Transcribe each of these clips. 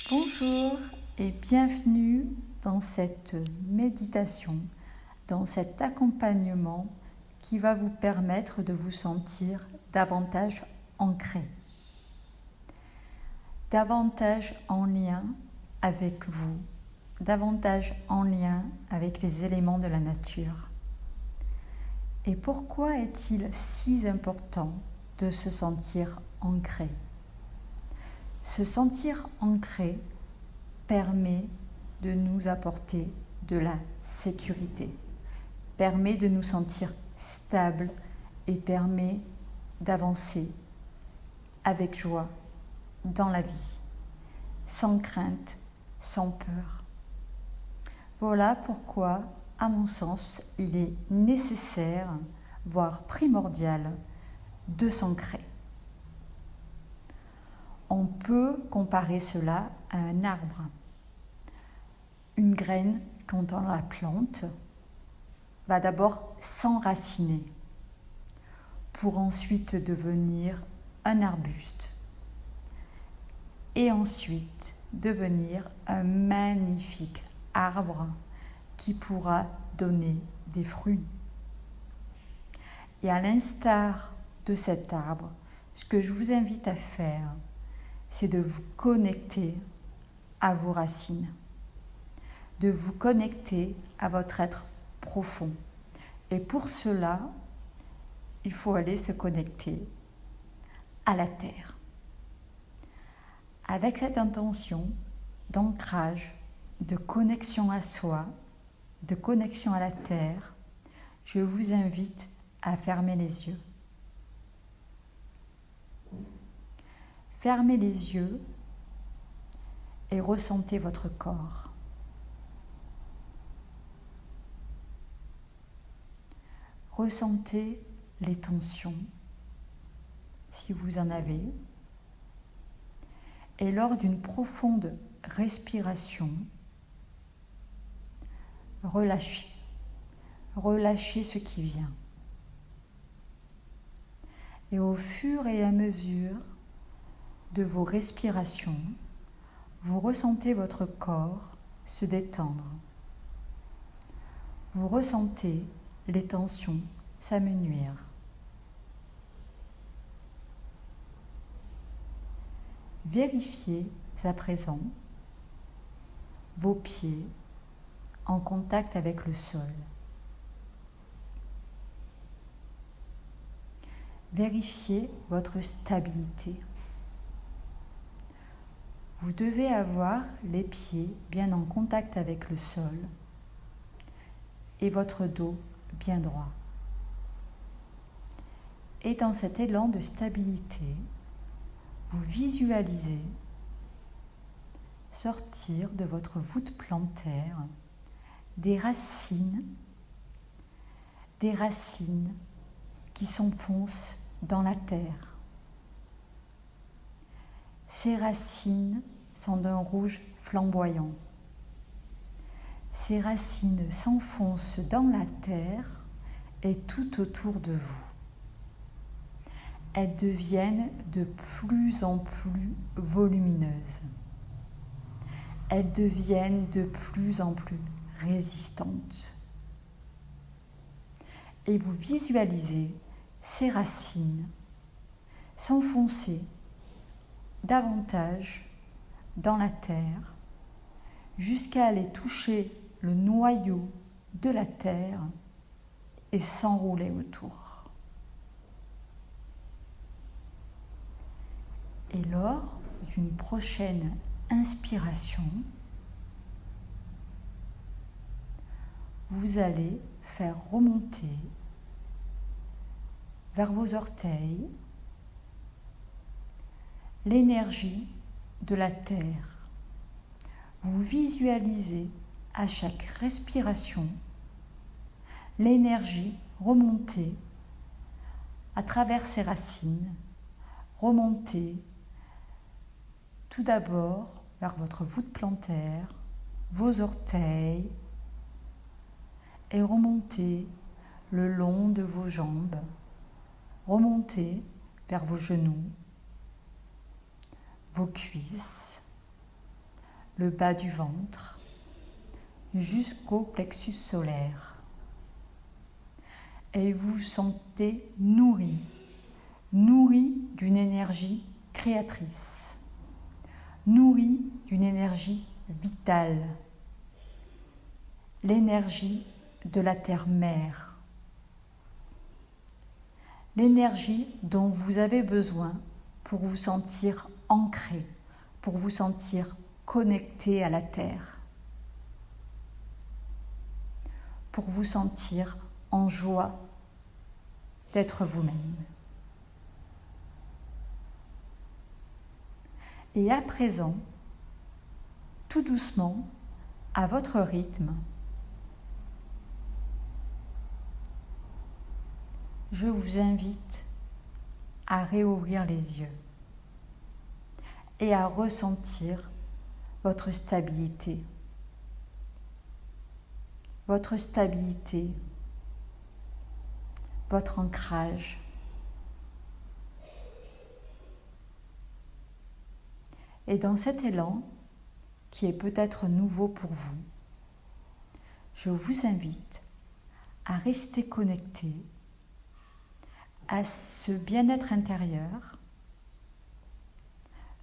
Bonjour et bienvenue dans cette méditation, dans cet accompagnement qui va vous permettre de vous sentir davantage ancré, davantage en lien avec vous, davantage en lien avec les éléments de la nature. Et pourquoi est-il si important de se sentir ancré ? Se sentir ancré permet de nous apporter de la sécurité, permet de nous sentir stables et permet d'avancer avec joie dans la vie, sans crainte, sans peur. Voilà pourquoi, à mon sens, il est nécessaire, voire primordial, de s'ancrer. On peut comparer cela à un arbre. Une graine, quand on la plante, va d'abord s'enraciner pour ensuite devenir un arbuste et ensuite devenir un magnifique arbre qui pourra donner des fruits. Et à l'instar de cet arbre, ce que je vous invite à faire, c'est de vous connecter à vos racines, de vous connecter à votre être profond. Et pour cela, il faut aller se connecter à la terre. Avec cette intention d'ancrage, de connexion à soi, de connexion à la terre, je vous invite à fermer les yeux. Fermez les yeux et ressentez votre corps. Ressentez les tensions, si vous en avez. Et lors d'une profonde respiration, relâchez. Relâchez ce qui vient. Et au fur et à mesure de vos respirations, vous ressentez votre corps se détendre. Vous ressentez les tensions s'amenuire. Vérifiez à présent vos pieds en contact avec le sol. Vérifiez votre stabilité. Vous devez avoir les pieds bien en contact avec le sol et votre dos bien droit. Et dans cet élan de stabilité, vous visualisez sortir de votre voûte plantaire des racines qui s'enfoncent dans la terre. Ces racines sont d'un rouge flamboyant. Ces racines s'enfoncent dans la terre et tout autour de vous. Elles deviennent de plus en plus volumineuses. Elles deviennent de plus en plus résistantes. Et vous visualisez ces racines s'enfoncer davantage dans la terre jusqu'à aller toucher le noyau de la terre et s'enrouler autour. Et lors d'une prochaine inspiration, vous allez faire remonter vers vos orteils l'énergie de la terre. Vous visualisez à chaque respiration l'énergie remonter à travers ces racines, remonter tout d'abord vers votre voûte plantaire, vos orteils, et remonter le long de vos jambes, remonter vers vos genoux, vos cuisses, le bas du ventre, jusqu'au plexus solaire. Et vous vous sentez nourri d'une énergie créatrice, nourri d'une énergie vitale, l'énergie de la terre-mère, l'énergie dont vous avez besoin pour vous sentir ancré, pour vous sentir connecté à la terre, pour vous sentir en joie d'être vous-même. Et à présent, tout doucement, à votre rythme, je vous invite à réouvrir les yeux et à ressentir votre stabilité, votre ancrage. Et dans cet élan, qui est peut-être nouveau pour vous, je vous invite à rester connecté à ce bien-être intérieur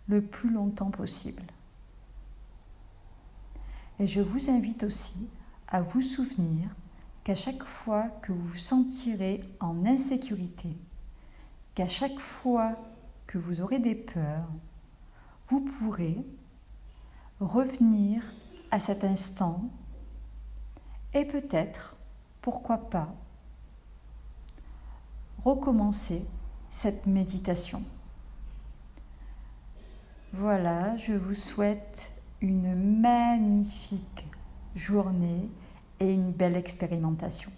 le plus longtemps possible. Et je vous invite aussi à vous souvenir qu'à chaque fois que vous vous sentirez en insécurité, qu'à chaque fois que vous aurez des peurs, vous pourrez revenir à cet instant et peut-être, pourquoi pas, recommencer cette méditation. Voilà, je vous souhaite une magnifique journée et une belle expérimentation.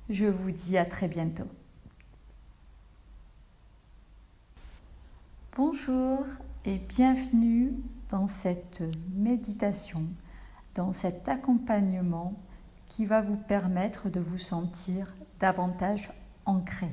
Je vous dis à très bientôt. Bonjour et bienvenue dans cette méditation, dans cet accompagnement qui va vous permettre de vous sentir davantage ancré.